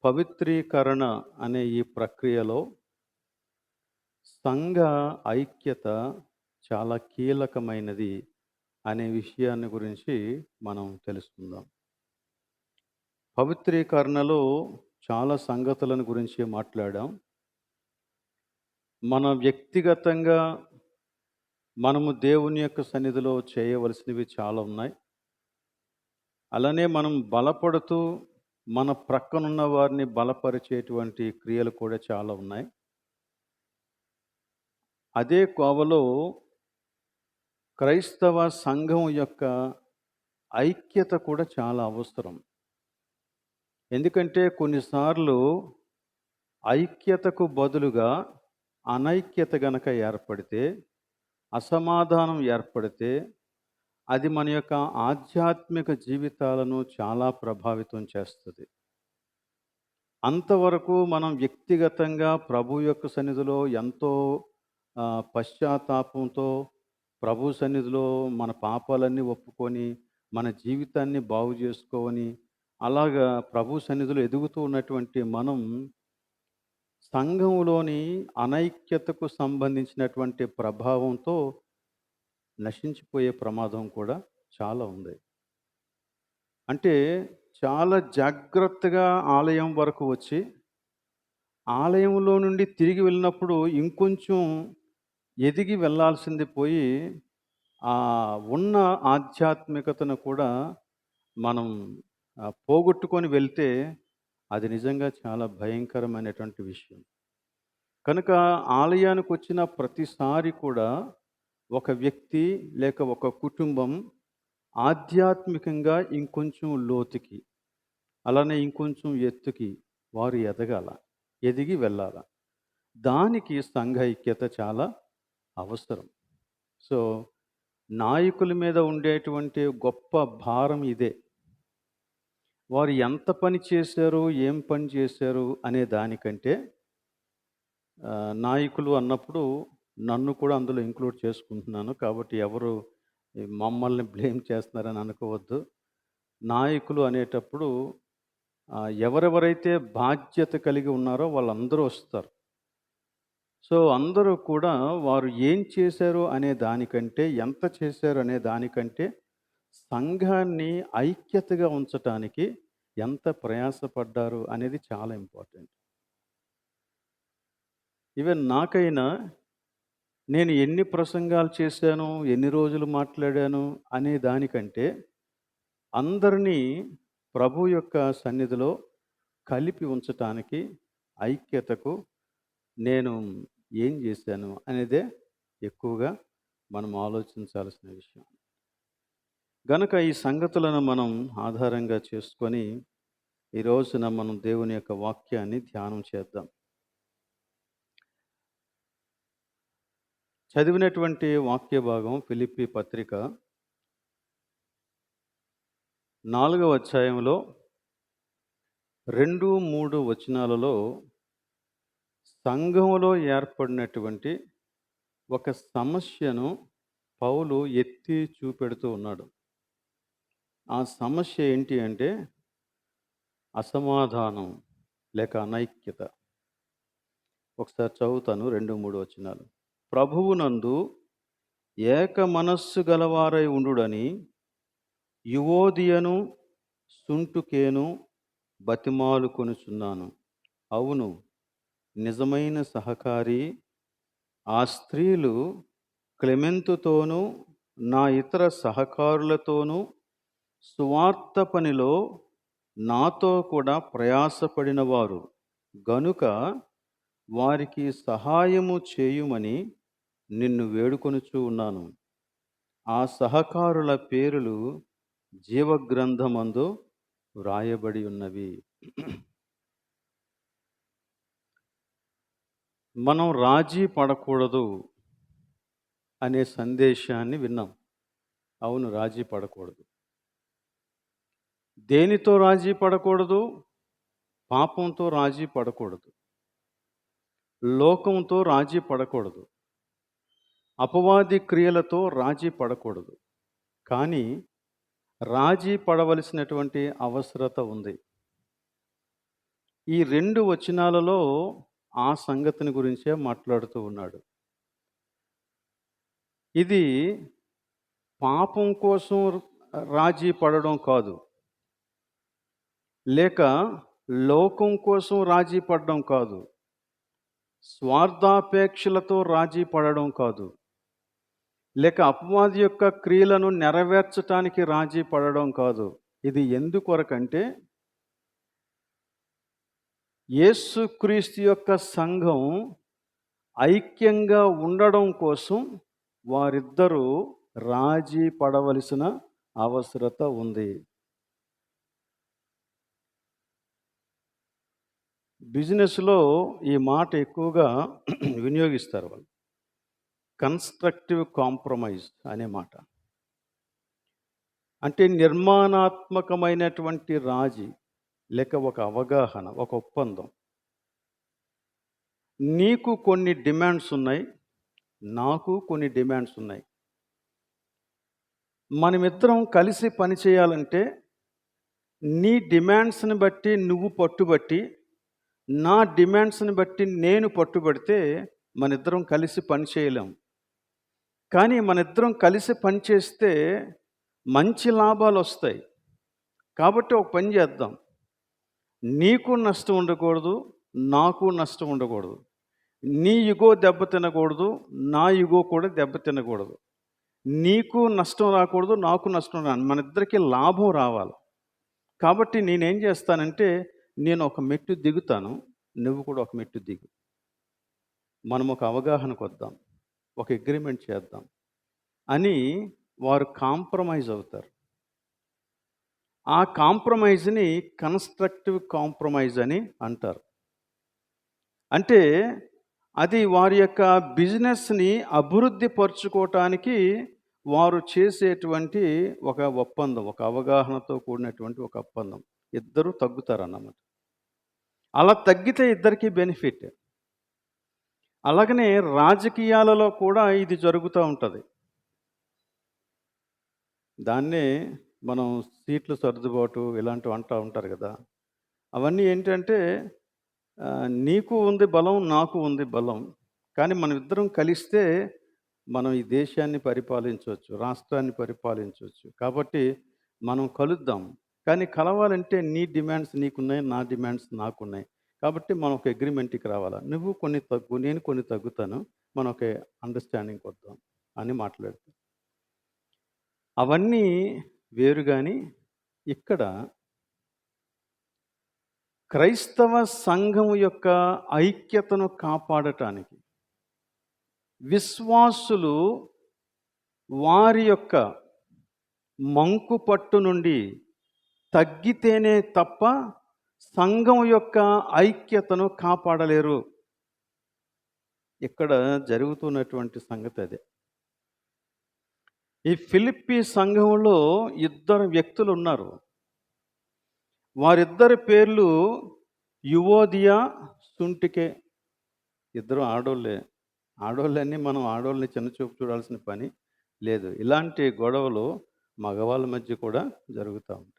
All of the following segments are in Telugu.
పవిత్రీకరణ అనే ఈ ప్రక్రియలో సంఘ ఐక్యత చాలా కీలకమైనది అనే విషయాన్ని గురించి మనం తెలుసుకుందాం. పవిత్రీకరణలో చాలా సంగతులను గురించి మాట్లాడాం. మన వ్యక్తిగతంగా మనము దేవుని యొక్క సన్నిధిలో చేయవలసినవి చాలా ఉన్నాయి. అలానే మనం బలపడుతూ మన ప్రక్కనున్న వారిని బలపరిచేటువంటి క్రియలు కూడా చాలా ఉన్నాయి. అదే కోవలో క్రైస్తవ సంఘం యొక్క ఐక్యత కూడా చాలా అవసరం. ఎందుకంటే కొన్నిసార్లు ఐక్యతకు బదులుగా అనైక్యత గనక ఏర్పడితే, అసమాధానం ఏర్పడితే, అది మన యొక్క ఆధ్యాత్మిక జీవితాలను చాలా ప్రభావితం చేస్తది. అంతవరకు మనం వ్యక్తిగతంగా ప్రభు యొక్క సన్నిధిలో ఎంతో పశ్చాత్తాపంతో ప్రభు సన్నిధిలో మన పాపాలన్నీ ఒప్పుకొని, మన జీవితాన్ని బాగు చేసుకోని, అలాగా ప్రభు సన్నిధిలో ఎదుగుతూ ఉన్నటువంటి మనం, సంఘంలోని అనైక్యతకు సంబంధించినటువంటి ప్రభావంతో నశించిపోయే ప్రమాదం కూడా చాలా ఉంది. అంటే చాలా జాగ్రత్తగా ఆలయం వరకు వచ్చి, ఆలయంలో నుండి తిరిగి వెళ్ళినప్పుడు ఇంకొంచెం ఎదిగి వెళ్ళాల్సింది పోయి, ఉన్న ఆధ్యాత్మికతను కూడా మనం పోగొట్టుకొని వెళ్తే, అది నిజంగా చాలా భయంకరమైనటువంటి విషయం. కనుక ఆలయానికొచ్చిన ప్రతిసారి కూడా ఒక వ్యక్తి లేక ఒక కుటుంబం ఆధ్యాత్మికంగా ఇంకొంచెం లోతుకి, అలానే ఇంకొంచెం ఎత్తుకి వారు ఎదగాల, ఎదిగి వెళ్ళాల. దానికి సంఘ ఐక్యత చాలా అవసరం. సో, నాయకుల మీద ఉండేటువంటి గొప్ప భారం ఇదే. వారు ఎంత పని చేశారు, ఏం పని చేశారు అనే దానికంటే, నాయకులు అన్నప్పుడు నన్ను కూడా అందులో ఇంక్లూడ్ చేసుకుంటున్నాను. కాబట్టి ఎవరు మమ్మల్ని బ్లేమ్ చేస్తున్నారని అనుకోవద్దు. నాయకులు అనేటప్పుడు ఎవరెవరైతే బాధ్యత కలిగి ఉన్నారో వాళ్ళందరూ వస్తారు. సో, అందరూ కూడా వారు ఏం చేశారు అనే దానికంటే, ఎంత చేశారు అనే దానికంటే, సంఘాన్ని ఐక్యతగా ఉంచటానికి ఎంత ప్రయాసపడ్డారు అనేది చాలా ఇంపార్టెంట్. ఈవెన్ నాకైనా నేను ఎన్ని ప్రసంగాలు చేశాను, ఎన్ని రోజులు మాట్లాడాను అనే దానికంటే, అందరినీ ప్రభు యొక్క సన్నిధిలో కలిపి ఉంచటానికి, ఐక్యతకు నేను ఏం చేశాను అనేదే ఎక్కువగా మనం ఆలోచించాల్సిన విషయం. గనక ఈ సంగతులను మనం ఆధారంగా చేసుకొని, ఈ రోజున మనం దేవుని యొక్క వాక్యాన్ని ధ్యానం చేద్దాం. చదివినటువంటి వాక్య భాగం ఫిలిప్పీ పత్రిక 4వ అధ్యాయంలో 2, 3 వచనాలలో సంఘములో ఏర్పడినటువంటి ఒక సమస్యను పౌలు ఎత్తి చూపెడుతూ ఉన్నాడు. ఆ సమస్య ఏంటి అంటే అసమాధానం లేక అనైక్యత. ఒకసారి చదువుతాను 2, 3 వచనాలు. ప్రభువునందు ఏక మనస్సు గలవారై ఉండుడని యువోదియను సుంటుకేను బతిమాలుకొనుచున్నాను. అవును, నిజమైన సహకారి ఆ స్త్రీలు క్లెమెంతుతోనూ నా ఇతర సహకారులతోనూ సువార్త పనిలో నాతో కూడా ప్రయాసపడినవారు గనుక వారికి సహాయము చేయుమని నిన్ను వేడుకొనుచూ ఉన్నాను. ఆ సహకారుల పేరులు జీవగ్రంథమందు వ్రాయబడి ఉన్నవి. మనం రాజీ పడకూడదు అనే సందేశాన్ని విన్నాం. అవును, రాజీ పడకూడదు. దేనితో రాజీ పడకూడదు? పాపంతో రాజీ పడకూడదు, లోకంతో రాజీ పడకూడదు, అపవాది క్రియలతో రాజీ పడకూడదు. కానీ రాజీ పడవలసినటువంటి అవసరత ఉంది. ఈ 2 వచనాలలో ఆ సంగతిని గురించే మాట్లాడుతూ ఉన్నాడు. ఇది పాపం కోసం రాజీ పడడం కాదు. లేక లోకం కోసం రాజీ పడడం కాదు. స్వార్థాపేక్షలతో రాజీ పడడం కాదు. లేక అపవాది యొక్క క్రియలను నెరవేర్చటానికి రాజీ పడడం కాదు. ఇది ఎందుకొరకంటే యేసుక్రీస్తు యొక్క సంఘం ఐక్యంగా ఉండడం కోసం వారిద్దరూ రాజీ పడవలసిన అవసరత ఉంది. బిజినెస్‌లో ఈ మాట ఎక్కువగా వినియోగిస్తారు వాళ్ళు. కన్‌స్ట్రక్టివ్ కాంప్రమైజ్ అనే మాట. అంటే నిర్మాణాత్మకమైనటువంటి రాజీ లేక ఒక అవగాహన, ఒక ఒప్పందం. నీకు కొన్ని డిమాండ్స్ ఉన్నాయి. నాకు కొన్ని డిమాండ్స్ ఉన్నాయి. మనమిద్దరం కలిసి పని చేయాలంటే నీ డిమాండ్స్‌ని బట్టి నువ్వు పట్టుబట్టి, నా డిమాండ్స్‌ని బట్టి నేను పట్టుబడితే మనిద్దరం కలిసి పని చేయలేం. కానీ మనిద్దరం కలిసి పని చేస్తే మంచి లాభాలొస్తాయి. కాబట్టి ఒక పని చేద్దాం. నీకు నష్టం ఉండకూడదు, నాకు నష్టం ఉండకూడదు. నీ ఇగో దెబ్బ తినకూడదు, నా ఇగో కూడా దెబ్బ తినకూడదు. నీకు నష్టం రాకూడదు, నాకు నష్టం మనిద్దరికీ లాభం రావాలి. కాబట్టి నేనేం చేస్తానంటే, నేను ఒక మెట్టు దిగుతాను, నువ్వు కూడా ఒక మెట్టు దిగు. మనం ఒక అవగాహనకు వద్దాం, ఒక అగ్రిమెంట్ చేద్దాం అని వారు కాంప్రమైజ్ అవుతారు. ఆ కాంప్రమైజ్‌ని కన్‌స్ట్రక్టివ్ కాంప్రమైజ్ అని అంటారు. అంటే అది వారి యొక్క బిజినెస్‌ని అభివృద్ధి పరుచుకోవటానికి వారు చేసేటువంటి ఒక ఒప్పందం, ఒక అవగాహనతో కూడినటువంటి ఒక ఒప్పందం. ఇద్దరు తగ్గుతారన్నమాట. అలా తగ్గితే ఇద్దరికీ బెనిఫిట్. అలాగనే రాజకీయాలలో కూడా ఇది జరుగుతూ ఉంటుంది. దాన్నే మనం సీట్లు సర్దుబాటు ఇలాంటివి అంటూ ఉంటారు కదా. అవన్నీ ఏంటంటే నీకు ఉంది బలం, నాకు ఉంది బలం. కానీ మనం ఇద్దరం కలిస్తే మనం ఈ దేశాన్ని పరిపాలించవచ్చు, రాష్ట్రాన్ని పరిపాలించవచ్చు. కాబట్టి మనం కలుద్దాం. కానీ కలవాలంటే నీ డిమాండ్స్ నీకున్నాయి, నా డిమాండ్స్ నాకున్నాయి. కాబట్టి మనం ఒక అగ్రిమెంట్‌కి రావాలా. నువ్వు కొన్ని తగ్గు, నేను కొన్ని తగ్గుతాను. మనం ఒక అండర్‌స్టాండింగ్‌కి వద్దాం అని మాట్లాడుతాం. అవన్నీ వేరు గాని ఇక్కడ క్రైస్తవ సంఘం యొక్క ఐక్యతను కాపాడటానికి విశ్వాసులు వారి యొక్క మంకు పట్టు నుండి తగ్గితేనే తప్ప సంఘం యొక్క ఐక్యతను కాపాడలేరు. ఇక్కడ జరుగుతున్నటువంటి సంగతి అదే. ఈ ఫిలిప్పీ సంఘంలో ఇద్దరు వ్యక్తులు ఉన్నారు. వారిద్దరి పేర్లు యువోదియా, సుంటికే. ఇద్దరు ఆడోళ్ళే. ఆడోళ్ళని మనం ఆడోళ్ళని చిన్నచూపు చూడాల్సిన పని లేదు. ఇలాంటి గొడవలు మగవాళ్ళ మధ్య కూడా జరుగుతూ ఉంటాయి.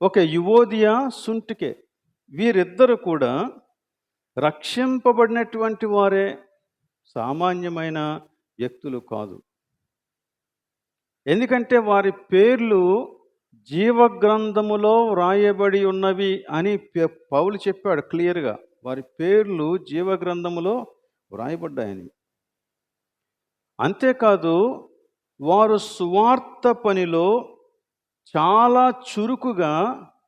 ఒక యువోదియా, సుంటికే వీరిద్దరు కూడా రక్షింపబడినటువంటి వారే, సామాన్యమైన వ్యక్తులు కాదు. ఎందుకంటే వారి పేర్లు జీవగ్రంథములో వ్రాయబడి ఉన్నవి అని పౌలు చెప్పాడు క్లియర్గా. వారి పేర్లు జీవగ్రంథములో వ్రాయబడ్డాయని. అంతేకాదు వారు సువార్త పనిలో చాలా చురుకుగా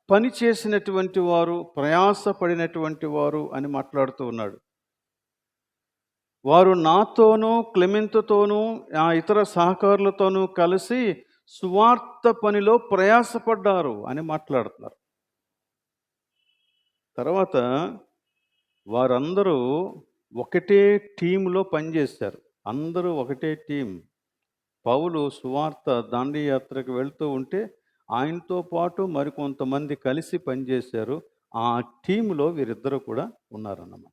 పని చేసినటువంటి వారు, ప్రయాసపడినటువంటి వారు అని మాట్లాడుతూ ఉన్నాడు. వారు నాతోనూ, క్లెమెంతుతోనూ, ఆ ఇతర సహకారులతోనూ కలిసి సువార్త పనిలో ప్రయాసపడ్డారు అని మాట్లాడుతున్నారు. తర్వాత వారందరూ ఒకటే టీంలో పనిచేశారు. అందరూ ఒకటే టీం. పౌలు సువార్త దండయాత్రకు వెళ్తూ ఉంటే ఆయనతో పాటు మరికొంతమంది కలిసి పనిచేశారు. ఆ టీంలో వీరిద్దరూ కూడా ఉన్నారన్నమాట.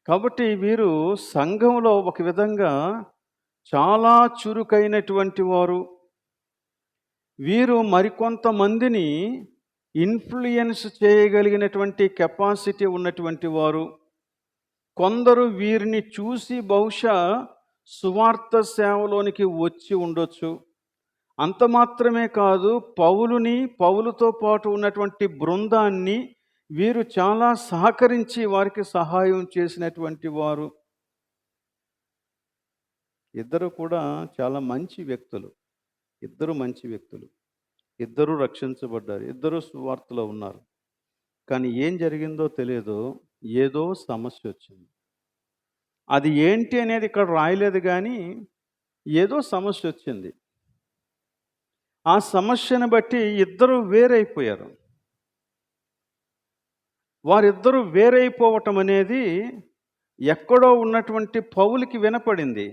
కాబట్టి వీరు సంఘంలో ఒక విధంగా చాలా చురుకైనటువంటి వారు, వీరు మరికొంతమందిని ఇన్‌ఫ్లుయెన్స్ చేయగలిగినటువంటి కెపాసిటీ ఉన్నటువంటి వారు. కొందరు వీరిని చూసి బహుశా సువార్త సేవలోనికి వచ్చి ఉండొచ్చు. అంత మాత్రమే కాదు, పౌలుతో పాటు ఉన్నటువంటి బృందాన్ని వీరు చాలా సహకరించి వారికి సహాయం చేసినటువంటి వారు. ఇద్దరు కూడా చాలా మంచి వ్యక్తులు. ఇద్దరు మంచి వ్యక్తులు. ఇద్దరూ రక్షించబడ్డారు. ఇద్దరూ సువార్తలో ఉన్నారు. కానీ ఏం జరిగిందో తెలియదు. ఏదో సమస్యొచ్చింది. అది ఏంటి అనేది ఇక్కడ రాయలేదు గానీ, ఏదో సమస్యొచ్చింది. ఆ సమస్యను బట్టి ఇద్దరు వేరైపోయారు. వారిద్దరూ వేరైపోవటం అనేది ఎక్కడో ఉన్నటువంటి పౌలుకి వినపడింది.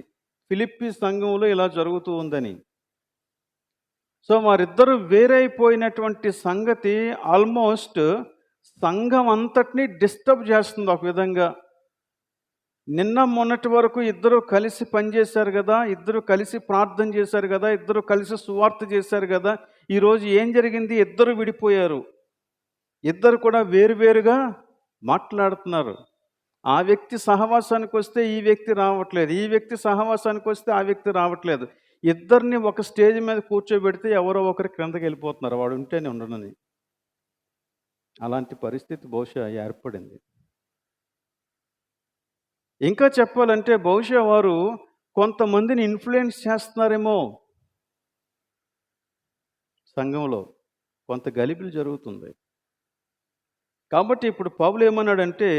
ఫిలిప్పీ సంఘంలో ఇలా జరుగుతూ ఉందని. సో వారిద్దరూ వేరైపోయినటువంటి సంగతి ఆల్మోస్ట్ సంఘం అంతటినీ డిస్టర్బ్ చేస్తుంది ఒక విధంగా. నిన్న మొన్నటి వరకు ఇద్దరు కలిసి పనిచేశారు కదా, ఇద్దరు కలిసి ప్రార్థన చేశారు కదా, ఇద్దరు కలిసి సువార్త చేశారు కదా. ఈరోజు ఏం జరిగింది? ఇద్దరు విడిపోయారు. ఇద్దరు కూడా వేరువేరుగా మాట్లాడుతున్నారు. ఆ వ్యక్తి సహవాసానికి వస్తే ఈ వ్యక్తి రావట్లేదు, ఈ వ్యక్తి సహవాసానికి వస్తే ఆ వ్యక్తి రావట్లేదు. ఇద్దరిని ఒక స్టేజ్ మీద కూర్చోబెడితే ఎవరో ఒకరు క్రిందకి వెళ్ళిపోతున్నారు, వాడు ఉంటేనే ఉండనని. అలాంటి పరిస్థితి బహుశా ఏర్పడింది. ఇంకా చెప్పాలంటే బహుశా వారు కొంతమందిని ఇన్ఫ్లుయెన్స్ చేస్తున్నారేమో. సంఘంలో కొంత గలిబిలి జరుగుతుంది. కాబట్టి ఇప్పుడు పౌలు ఏమన్నాడంటే,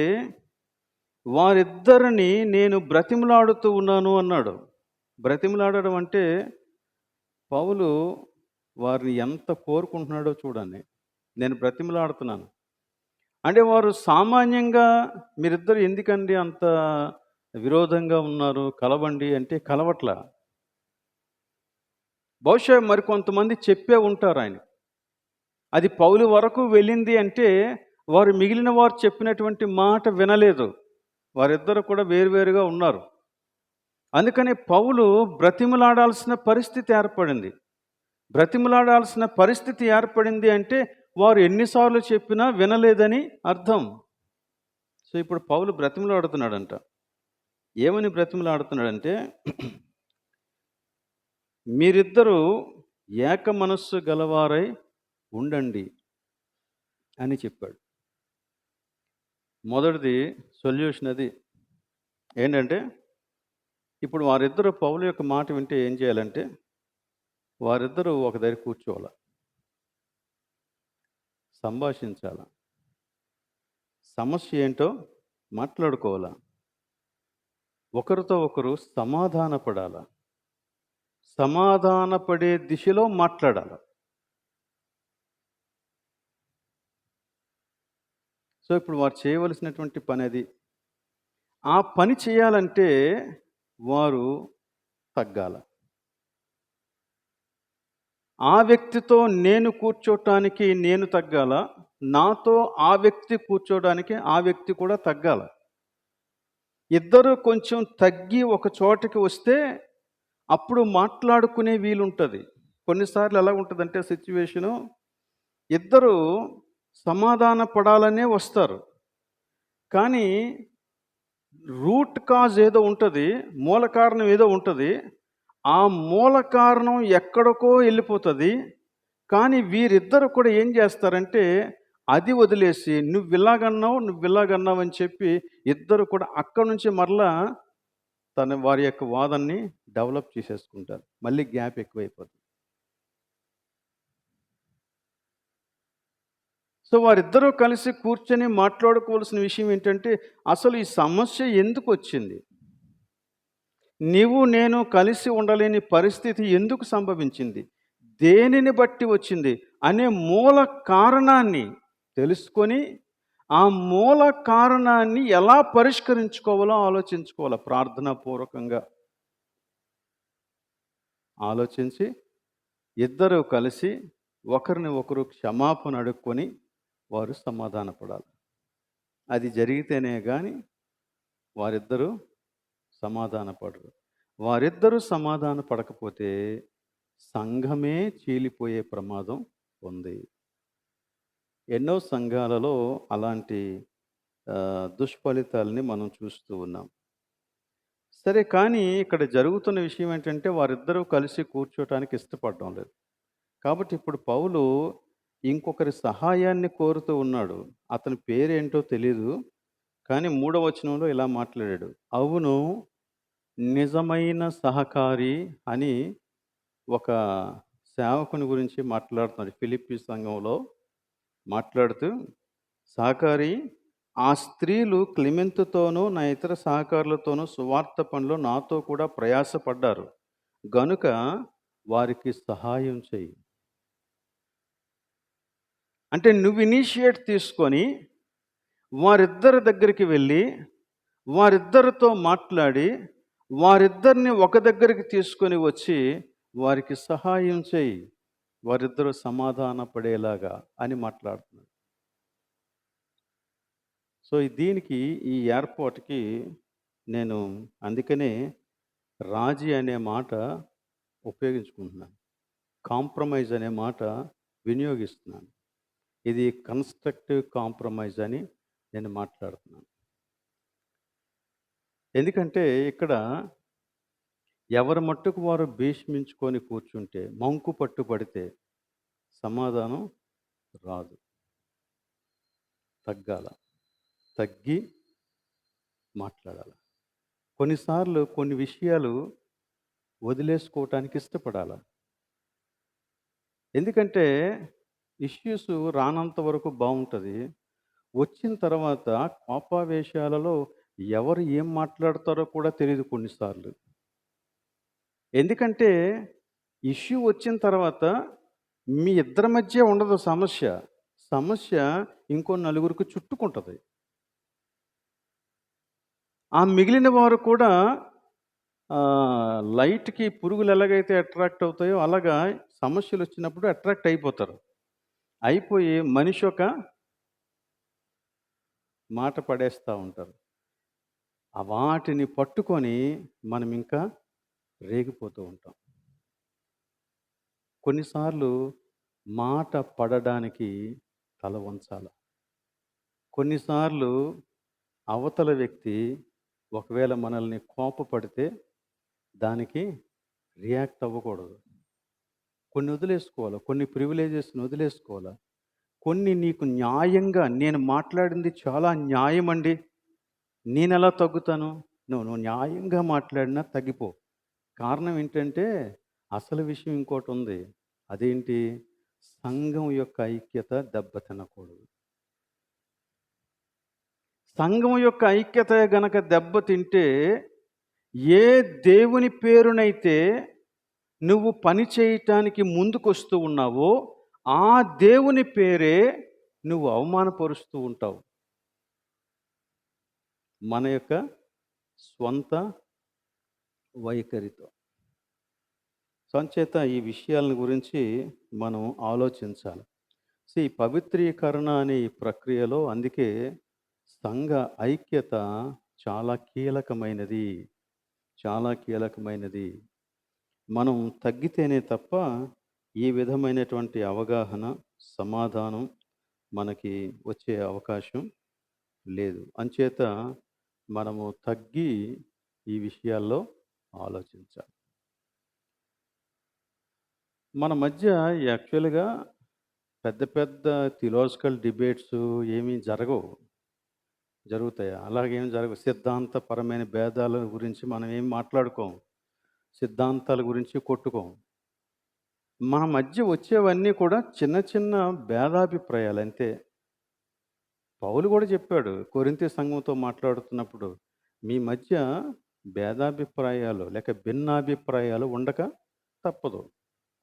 వారిద్దరిని నేను బ్రతిమలాడుతూ ఉన్నాను అన్నాడు. బ్రతిమలాడడం అంటే పౌలు వారిని ఎంత కోరుకుంటున్నాడో చూడండి. నేను బ్రతిమలాడుతున్నాను అంటే, వారు సామాన్యంగా మీరిద్దరు ఎందుకండి అంత విరోధంగా ఉన్నారు, కలవండి అంటే కలవట్లా. బహుశా మరికొంతమంది చెప్పే ఉంటారు ఆయన. అది పౌలు వరకు వెళ్ళింది అంటే వారు మిగిలిన వారు చెప్పినటువంటి మాట వినలేదు. వారిద్దరు కూడా వేరువేరుగా ఉన్నారు. అందుకని పౌలు బ్రతిమలాడాల్సిన పరిస్థితి ఏర్పడింది. బ్రతిమలాడాల్సిన పరిస్థితి ఏర్పడింది అంటే వారు ఎన్నిసార్లు చెప్పినా వినలేదని అర్థం. సో ఇప్పుడు పౌలు బ్రతిమలాడుతున్నాడంట. ఏమని బ్రతిమలాడుతున్నాడంటే, మీరిద్దరూ ఏక మనస్సు గలవారై ఉండండి అని చెప్పాడు. మొదటిది సొల్యూషన్ అది ఏంటంటే, ఇప్పుడు వారిద్దరూ పౌలు యొక్క మాట వింటే ఏం చేయాలంటే, వారిద్దరూ ఒక దగ్గర కూర్చోవాలి, సంభాషించాలి, సమస్య ఏంటో మాట్లాడుకోవాలా, ఒకరితో ఒకరు సమాధానపడాల, సమాధానపడే దిశలో మాట్లాడాలి. సో ఇప్పుడు వారు చేయవలసినటువంటి పని అది. ఆ పని చేయాలంటే వారు తగ్గాల. ఆ వ్యక్తితో నేను కూర్చోటానికి నేను తగ్గాల, నాతో ఆ వ్యక్తి కూర్చోడానికి ఆ వ్యక్తి కూడా తగ్గాల. ఇద్దరు కొంచెం తగ్గి ఒక చోటకి వస్తే అప్పుడు మాట్లాడుకునే వీలుంటుంది. కొన్నిసార్లు ఎలా ఉంటుందంటే సిచ్యువేషను, ఇద్దరు సమాధాన పడాలనే వస్తారు, కానీ రూట్ కాజ్ ఏదో ఉంటుంది, మూల కారణం ఏదో ఉంటుంది. ఆ మూల కారణం ఎక్కడికో వెళ్ళిపోతుంది. కానీ వీరిద్దరు కూడా ఏం చేస్తారంటే అది వదిలేసి నువ్వు ఇలాగన్నావు అని చెప్పి ఇద్దరు కూడా అక్కడి నుంచి మరలా వారి యొక్క వాదనని డెవలప్ చేసేసుకుంటారు. మళ్ళీ గ్యాప్ ఎక్కువైపోతుంది. సో వారిద్దరూ కలిసి కూర్చొని మాట్లాడుకోవాల్సిన విషయం ఏంటంటే, అసలు ఈ సమస్య ఎందుకు వచ్చింది, నీవు నేను కలిసి ఉండలేని పరిస్థితి ఎందుకు సంభవించింది, దేనిని బట్టి వచ్చింది అనే మూల కారణాన్ని తెలుసుకొని ఆ మూల కారణాన్ని ఎలా పరిష్కరించుకోవాలో ఆలోచించుకోవాలి. ప్రార్థనాపూర్వకంగా ఆలోచించి ఇద్దరు కలిసి ఒకరిని ఒకరు క్షమాపణ అడుక్కొని వారు సమాధానపడాలి. అది జరిగితేనే కానీ వారిద్దరూ సమాధానపడరు. వారిద్దరూ సమాధాన పడకపోతే సంఘమే చీలిపోయే ప్రమాదం ఉంది. ఎన్నో సంఘాలలో అలాంటి దుష్ఫలితాలని మనం చూస్తూ ఉన్నాం. సరే కానీ ఇక్కడ జరుగుతున్న విషయం ఏంటంటే వారిద్దరూ కలిసి కూర్చోటానికి ఇష్టపడడం లేదు. కాబట్టి ఇప్పుడు పౌలు ఇంకొకరి సహాయాన్ని కోరుతూ ఉన్నాడు. అతని పేరేంటో తెలీదు. కానీ మూడవ వచనంలో ఇలా మాట్లాడాడు. అవును, నిజమైన సహకారి అని ఒక సేవకుని గురించి మాట్లాడుతున్నాడు. ఫిలిప్పీ సంఘంలో మాట్లాడుతూ, సహకారి, ఆ స్త్రీలు క్లెమెంతుతోనూ నా ఇతర సహకారులతోనూ సువార్త పనిలో నాతో కూడా ప్రయాసపడ్డారు గనుక వారికి సహాయం చెయ్యి. అంటే నువ్వు ఇనిషియేట్ తీసుకొని వారిద్దరి దగ్గరికి వెళ్ళి వారిద్దరితో మాట్లాడి వారిద్దరిని ఒక దగ్గరికి తీసుకొని వచ్చి వారికి సహాయం చేయి, వారిద్దరూ సమాధాన పడేలాగా అని మాట్లాడుతున్నాడు. సో దీనికి ఈ ఏర్పాటుకి నేను అందుకనే రాజీ అనే మాట ఉపయోగించుకుంటున్నాను. కాంప్రమైజ్ అనే మాట వినియోగిస్తున్నాను. ఇది కన్స్ట్రక్టివ్ కాంప్రమైజ్ అని నేను మాట్లాడుతున్నాను. ఎందుకంటే ఇక్కడ ఎవరి మట్టుకు వారు భీష్మించుకొని కూర్చుంటే, మంకు పట్టుబడితే సమాధానం రాదు. తగ్గాల, తగ్గి మాట్లాడాలి. కొన్నిసార్లు కొన్ని విషయాలు వదిలేసుకోవటానికి ఇష్టపడాలి. ఎందుకంటే ఇష్యూస్ రానంత వరకు బాగుంటుంది. వచ్చిన తర్వాత కోపావేశాలలో ఎవరు ఏం మాట్లాడతారో కూడా తెలియదు కొన్నిసార్లు. ఎందుకంటే ఇష్యూ వచ్చిన తర్వాత మీ ఇద్దరి మధ్య ఉండదు సమస్య. సమస్య ఇంకో నలుగురికి చుట్టుకుంటుంది. ఆ మిగిలిన వారు కూడా లైట్కి పురుగులు ఎలాగైతే అట్రాక్ట్ అవుతాయో అలాగా సమస్యలు వచ్చినప్పుడు అట్రాక్ట్ అయిపోతారు. అయిపోయి మనిషి ఒక మాట పడేస్తూ ఉంటారు. ఆ వాటిని పట్టుకొని మనం ఇంకా రేగిపోతూ ఉంటాం. కొన్నిసార్లు మాట పడడానికి తల వంచాలి. కొన్నిసార్లు అవతల వ్యక్తి ఒకవేళ మనల్ని కోపపడితే దానికి రియాక్ట్ అవ్వకూడదు. కొన్ని వదిలేసుకోవాలి. కొన్ని ప్రివిలేజెస్ని వదిలేసుకోవాలి. కొన్ని నీకు న్యాయంగా నేను మాట్లాడింది చాలా న్యాయమండి, నేనెలా తగ్గుతాను? నువ్వు న్యాయంగా మాట్లాడినా తగ్గిపో. కారణం ఏంటంటే అసలు విషయం ఇంకోటి ఉంది. అదేంటి? సంఘం యొక్క ఐక్యత దెబ్బతినకూడదు. సంఘం యొక్క ఐక్యత గనక దెబ్బతింటే ఏ దేవుని పేరునైతే నువ్వు పని చేయటానికి ముందుకొస్తూ ఉన్నావో ఆ దేవుని పేరే నువ్వు అవమానపరుస్తూ ఉంటావు. మన యొక్క స్వంత వైఖరితో. సంచేత ఈ విషయాలను గురించి మనం ఆలోచించాలి. ఈ పవిత్రీకరణ అనే ఈ ప్రక్రియలో అందుకే సంఘ ఐక్యత చాలా కీలకమైనది. చాలా కీలకమైనది. మనం తగ్గితేనే తప్ప ఈ విధమైనటువంటి అవగాహన, సమాధానం మనకి వచ్చే అవకాశం లేదు. అంచేత మనము తగ్గి ఈ విషయాల్లో ఆలోచించాలి. మన మధ్య యాక్చువల్‌గా పెద్ద పెద్ద థియలాజికల్ డిబేట్స్ ఏమీ జరగవు. జరుగుతాయా? అలాగేం జరగవు. సిద్ధాంతపరమైన భేదాల గురించి మనం ఏం మాట్లాడుకోం. సిద్ధాంతాల గురించి కొట్టుకోం. మన మధ్య వచ్చేవన్నీ కూడా చిన్న చిన్న భేదాభిప్రాయాలు అంతే. పౌలు కూడా చెప్పాడు కొరింథీ సంఘంతో మాట్లాడుతున్నప్పుడు, మీ మధ్య భేదాభిప్రాయాలు లేక భిన్నాభిప్రాయాలు ఉండక తప్పదు,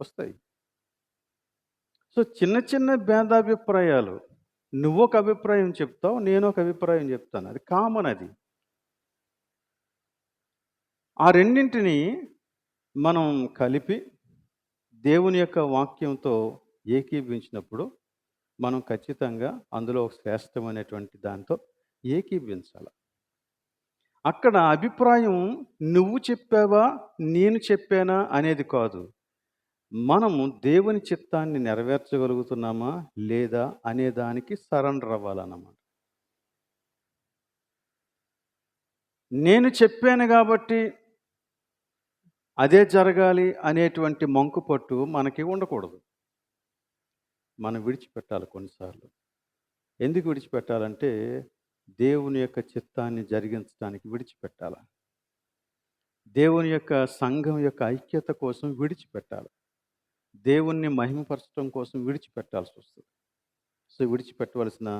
వస్తాయి. సో చిన్న చిన్న భేదాభిప్రాయాలు, నువ్వొక అభిప్రాయం చెప్తావు, నేను ఒక అభిప్రాయం చెప్తాను, అది కామన్. అది ఆ రెండింటిని మనం కలిపి దేవుని యొక్క వాక్యంతో ఏకీభవించినప్పుడు మనం ఖచ్చితంగా అందులో ఒక శ్రేష్టమైనటువంటి దాంతో ఏకీభవించాలి. అక్కడ అభిప్రాయం నువ్వు చెప్పావా నేను చెప్పానా అనేది కాదు. మనము దేవుని చిత్తాన్ని నెరవేర్చగలుగుతున్నామా? లేదా? అనే దానికి సరెండర్ అవ్వాలన్నమాట. నేను చెప్పాను గాబట్టి అదే జరగాలి అనేటువంటి మంకుపట్టు మనకి ఉండకూడదు. మనం విడిచిపెట్టాలి కొన్నిసార్లు. ఎందుకు విడిచిపెట్టాలంటే, దేవుని యొక్క చిత్తాన్ని జరిగించడానికి విడిచిపెట్టాల. దేవుని యొక్క సంఘం యొక్క ఐక్యత కోసం విడిచిపెట్టాలి. దేవుణ్ణి మహిమపరచడం కోసం విడిచిపెట్టాల్సొస్తది. సో, విడిచిపెట్టవలసిన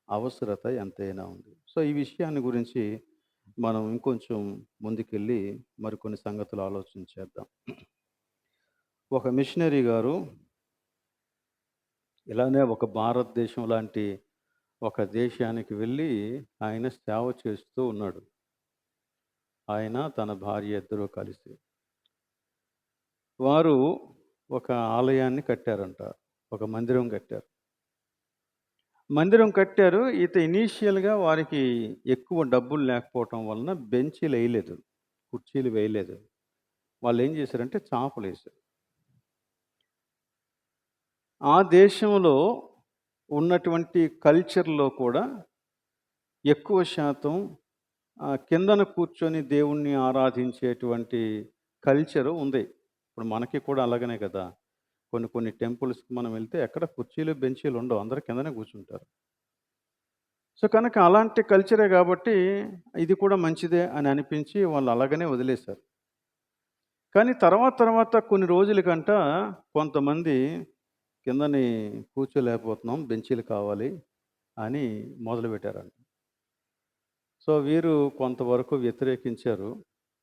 అవసరత ఎంతైనా ఉంది. సో, ఈ విషయాన్ని గురించి మనం ఇంకొంచెం ముందుకెళ్ళి మరికొన్ని సంగతులు ఆలోచన చేద్దాం. ఒక మిషనరీ గారు ఇలానే ఒక భారతదేశం లాంటి ఒక దేశానికి వెళ్ళి ఆయన సేవ చేస్తూ ఉన్నాడు. ఆయన, తన భార్య ఇద్దరూ కలిసి. వారు ఒక ఆలయాన్ని కట్టారంట. ఒక మందిరం కట్టారు. మందిరం కట్టారు. ఇనీషియల్‌గా వారికి ఎక్కువ డబ్బులు లేకపోవటం వలన బెంచీలేయలేదు. కుర్చీలు వేయలేదు. వాళ్ళేం చేశారంటే చాపలేశారు. ఆ దేశంలో ఉన్నటువంటి కల్చర్‌లో కూడా ఎక్కువ శాతం కిందన కూర్చొని దేవుణ్ణి ఆరాధించేటువంటి కల్చరు ఉంది. ఇప్పుడు మనకి కూడా అలాగనే కదా! కొన్ని కొన్ని టెంపుల్స్‌కి మనం వెళ్తే ఎక్కడ కుర్చీలు, బెంచీలు ఉండవు. అందరూ కిందనే కూర్చుంటారు. సో, కనుక అలాంటి కల్చరే గాబట్టి ఇది కూడా మంచిదే అని అనిపించి వాళ్ళు అలాగనే వదిలేశారు. కానీ తర్వాత కొన్ని రోజులకంట కొంతమంది కిందని కూర్చోలేకపోతున్నాం, బెంచీలు కావాలి అని మొదలుపెట్టారంట. సో, వీరు కొంతవరకు వ్యతిరేకించారు.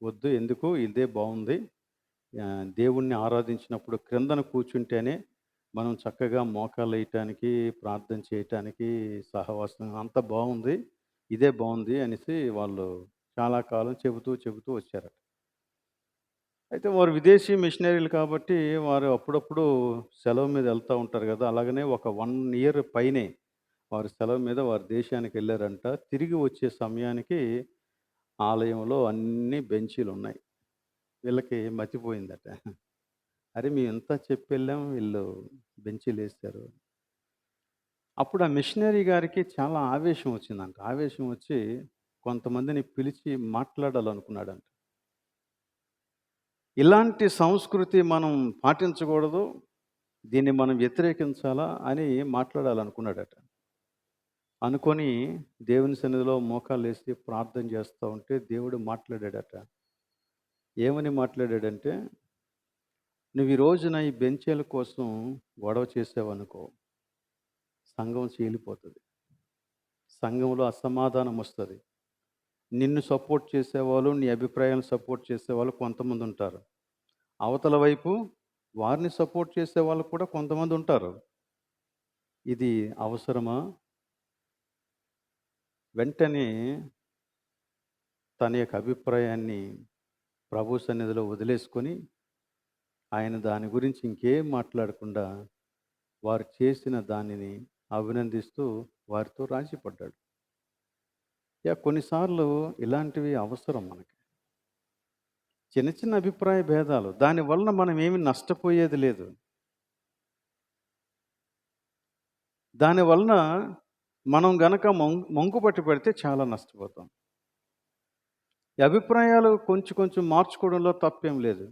వద్దు, ఎందుకు, ఇదే బావుంది. దేవుణ్ణి ఆరాధించినప్పుడు క్రిందన కూర్చుంటేనే మనం చక్కగా మోకాళ్ళేయటానికి, ప్రార్థన చేయటానికి, సహవాసం అంతా బావుంది. ఇదే బావుంది అనేసి వాళ్ళు చాలా కాలం చెబుతూ వచ్చారట. అయితే వారు విదేశీ మిషనరీలు కాబట్టి వారు అప్పుడప్పుడు సెలవు మీద వెళ్తా ఉంటారు గదా! అలాగనే ఒక 1 ఇయర్ పైనే వారు సెలవు మీద వారి దేశానికెళ్లారంట. తిరిగి వచ్చే సమయానికి ఆలయంలో అన్నీ బెంచీలున్నాయి. వీళ్ళకి మతిపోయిందట. అరే! మేమింత చెప్పెళ్ళాం, వీళ్ళు బెంచీలేశారు. అప్పుడు ఆ మిషనరీ గారికి చాలా ఆవేశం వచ్చిందంట. ఆవేశం వచ్చి కొంతమందిని పిలిచి మాట్లాడాలనుకున్నాడంట. ఇలాంటి సంస్కృతి మనం పాటించకూడదు. దీన్ని మనం వ్యతిరేకించాలా అని మాట్లాడాలనుకున్నాడట. అనుకోని దేవుని సన్నిధిలో మోకాళ్ళేసి ప్రార్థన చేస్తా ఉంటే దేవుడు మాట్లాడాడట. ఏమని మాట్లాడాడంటే, "నువ్వు ఈ రోజున ఈ బెంచీల కోసం గొడవ చేసావనుకో, సంఘం చీలిపోతది. సంఘంలో అసమాధానం వస్తది. నిన్ను సపోర్ట్ చేసేవాళ్ళు, నీ అభిప్రాయాలను సపోర్ట్ చేసేవాళ్ళు కొంతమందుంటారు. అవతల వైపు వారిని సపోర్ట్ చేసేవాళ్ళు కూడా కొంతమందుంటారు. ఇది అవసరమా?" వెంటనే తన యొక్క అభిప్రాయాన్ని ప్రభు సన్నిధిలో వదిలేసుకొని, ఆయన దాని గురించి ఇంకేం మాట్లాడకుండా, వారు చేసిన దానిని అభినందిస్తూ వారితో రాజీపడ్డాడు. కొన్నిసార్లు ఇలాంటివి అవసరం మనకి. చిన్న చిన్న అభిప్రాయ భేదాలు. దానివలన మనం ఏమి నష్టపోయేది లేదు. దానివలన మనం గనక మంకుపట్టు పెడితే చాలా నష్టపోతాం. ఈ అభిప్రాయాలు కొంచెం మార్చుకోవడంలో తప్పేం లేదు.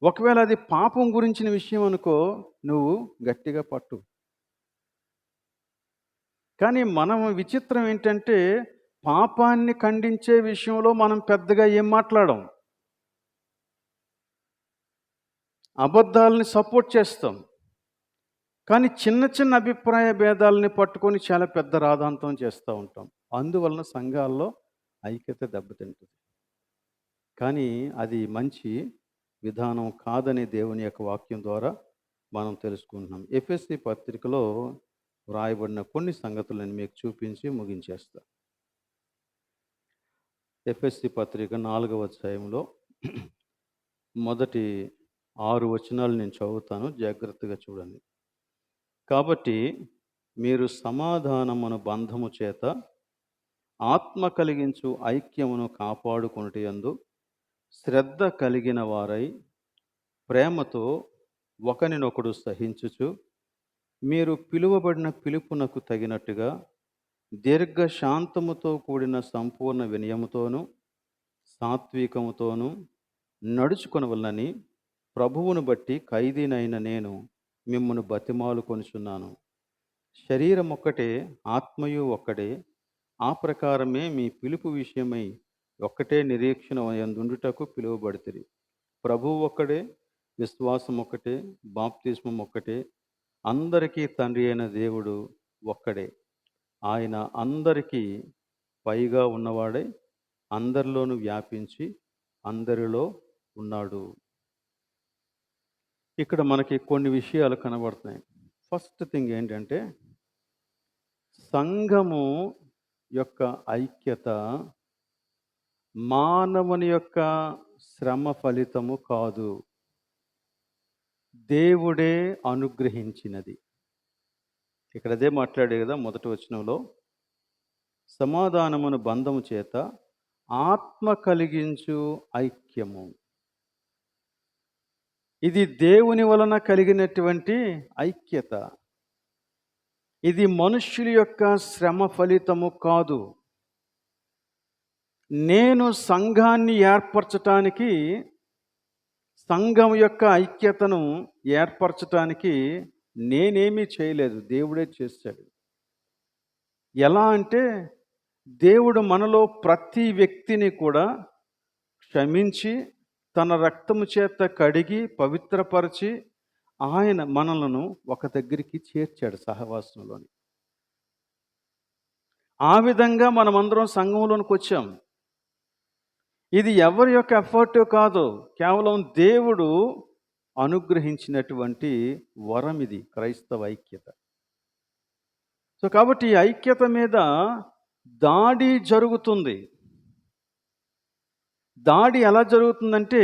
ఒకవేళ అది పాపం గురించిన విషయం అనుకో, నువ్వు గట్టిగా పట్టు. కానీ మనం విచిత్రం ఏంటంటే, పాపాన్ని ఖండించే విషయంలో మనం పెద్దగా ఏం మాట్లాడం. అబద్ధాలని సపోర్ట్ చేస్తాం. కానీ చిన్న అభిప్రాయ భేదాలని పట్టుకొని చాలా పెద్ద రాద్ధాంతం చేస్తూ ఉంటాం. అందువలన సంఘాల్లో ఐక్యత దెబ్బతింటుంది. కానీ అది మంచి విధానం కాదని దేవుని యొక్క వాక్యం ద్వారా మనం తెలుసుకుంటున్నాం. ఎఫెసీ పత్రికలో వ్రాయబడిన కొన్ని సంగతులను మీకు చూపించి ముగించేస్తా. ఎఫెసీ పత్రిక 4వ అధ్యాయంలో మొదటి 6 వచనాలు నేను చదువుతాను, జాగ్రత్తగా చూడండి. కాబట్టి మీరు సమాధానమును బంధము చేత ఆత్మ కలిగించు ఐక్యమును కాపాడుకొనుటయందు శ్రద్ధ కలిగిన వారై ప్రేమతో ఒకనినొకడు సహించుచు మీరు పిలువబడిన పిలుపునకు తగినట్టుగా దీర్ఘశాంతముతో కూడిన సంపూర్ణ వినయముతోనూ సాత్వికముతోనూ నడుచుకొనవలనని ప్రభువును బట్టి ఖైదీనైన నేను మిమ్మును బతిమాలుకొనుచున్నాను. శరీరం ఒక్కటే, ఆత్మయు ఒక్కడే. ఆ ప్రకారమే మీ పిలుపు విషయమై ఒక్కటే నిరీక్షణ యందుండుటకు పిలువబడితిరి. ప్రభువు ఒక్కడే, విశ్వాసం ఒక్కటే, బాప్తిస్మం ఒక్కటే, అందరికీ తండ్రి అయిన దేవుడు ఒక్కడే. ఆయన అందరికీ పైగా ఉన్నవాడై అందరిలోనూ వ్యాపించి అందరిలో ఉన్నాడు. ఇక్కడ మనకి కొన్ని విషయాలు కనబడుతున్నాయి. ఫస్ట్ థింగ్ ఏంటంటే, సంఘము యొక్క ఐక్యత మానవుని యొక్క శ్రమ ఫలితము కాదు, దేవుడే అనుగ్రహించినది. ఇక్కడ అదే మాట్లాడే కదా మొదటి వచనంలో, సమాధానమును బంధము చేత ఆత్మ కలిగించు ఐక్యము. ఇది దేవుని వలన కలిగినటువంటి ఐక్యత. ఇది మనుష్యుల యొక్క శ్రమ ఫలితము కాదు. నేను సంఘాన్ని ఏర్పరచటానికి, సంఘం యొక్క ఐక్యతను ఏర్పరచటానికి నేనేమీ చేయలేదు, దేవుడే చేశాడు. ఎలా అంటే, దేవుడు మనలో ప్రతి వ్యక్తిని కూడా క్షమించి తన రక్తము చేత కడిగి పవిత్రపరిచి ఆయన మనలను ఒక దగ్గరికి చేర్చాడు సహవాసంలోని. ఆ విధంగా మనమందరం సంఘంలోనికి వచ్చాం. ఇది ఎవరి యొక్క ఎఫర్ట్ కాదు, కేవలం దేవుడు అనుగ్రహించినటువంటి వరం ఇది, క్రైస్తవ ఐక్యత. సో కాబట్టి ఈ ఐక్యత మీద దాడి జరుగుతుంది. దాడి ఎలా జరుగుతుందంటే,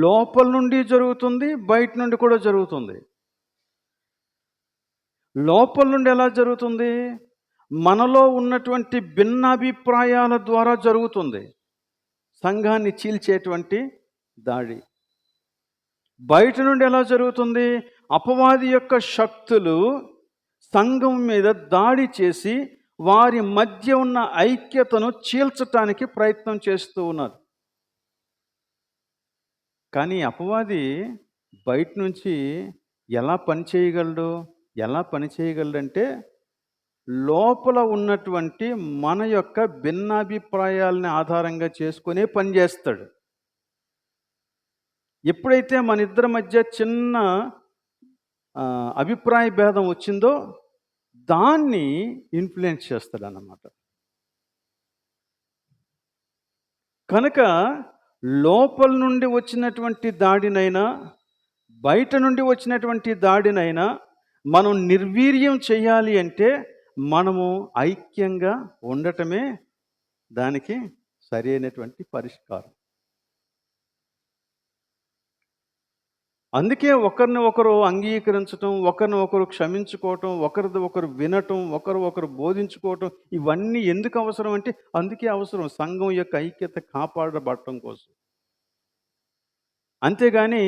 లోపల నుండి జరుగుతుంది, బయట నుండి కూడా జరుగుతుంది. లోపల నుండి ఎలా జరుగుతుంది? మనలో ఉన్నటువంటి భిన్నాభిప్రాయాల ద్వారా జరుగుతుంది సంఘాన్ని చీల్చేటువంటి దాడి. బయట నుండి ఎలా జరుగుతుంది? అపవాది యొక్క శక్తులు సంఘం మీద దాడి చేసి వారి మధ్య ఉన్న ఐక్యతను చీల్చటానికి ప్రయత్నం చేస్తూ ఉన్నారు. కానీ అపవాది బయట నుంచి ఎలా పనిచేయగలడంటే, లోపల ఉన్నటువంటి మన యొక్క భిన్నాభిప్రాయాలని ఆధారంగా చేసుకునే పనిచేస్తాడు. ఎప్పుడైతే మన ఇద్దరి మధ్య చిన్న అభిప్రాయ భేదం వచ్చిందో దాన్ని ఇన్ఫ్లుయెన్స్ చేస్తాడు అన్నమాట. కనుక లోపల నుండి వచ్చినటువంటి దాడినైనా బయట నుండి వచ్చినటువంటి దాడినైనా మనం నిర్వీర్యం చేయాలి అంటే మనము ఐక్యంగా ఉండటమే దానికి సరైనటువంటి పరిష్కారం. అందుకే ఒకరిని ఒకరు అంగీకరించటం, ఒకరిని ఒకరు క్షమించుకోవటం, ఒకరిది ఒకరు వినటం, ఒకరు బోధించుకోవటం, ఇవన్నీ ఎందుకు అవసరం అంటే అందుకే అవసరం, సంఘం యొక్క ఐక్యత కాపాడబడటం కోసం. అంతేగాని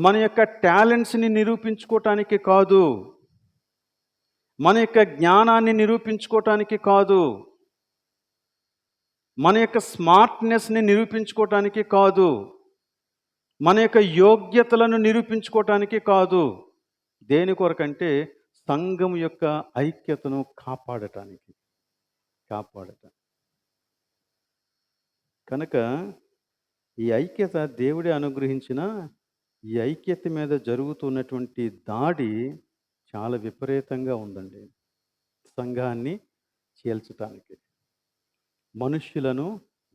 మన యొక్క టాలెంట్స్ని నిరూపించుకోవటానికి కాదు, మన యొక్క జ్ఞానాన్ని నిరూపించుకోవటానికి కాదు, మన యొక్క స్మార్ట్నెస్ని నిరూపించుకోవటానికి కాదు, మన యొక్క యోగ్యతలను నిరూపించుకోవటానికి కాదు. దేని కొరకంటే సంఘం యొక్క ఐక్యతను కాపాడటానికి. కనుక ఈ ఐక్యత దేవుడే అనుగ్రహించిన ఈ ఐక్యత మీద జరుగుతున్నటువంటి దాడి చాలా విపరీతంగా ఉందండి. సంఘాన్ని చీల్చటానికి, మనుష్యులను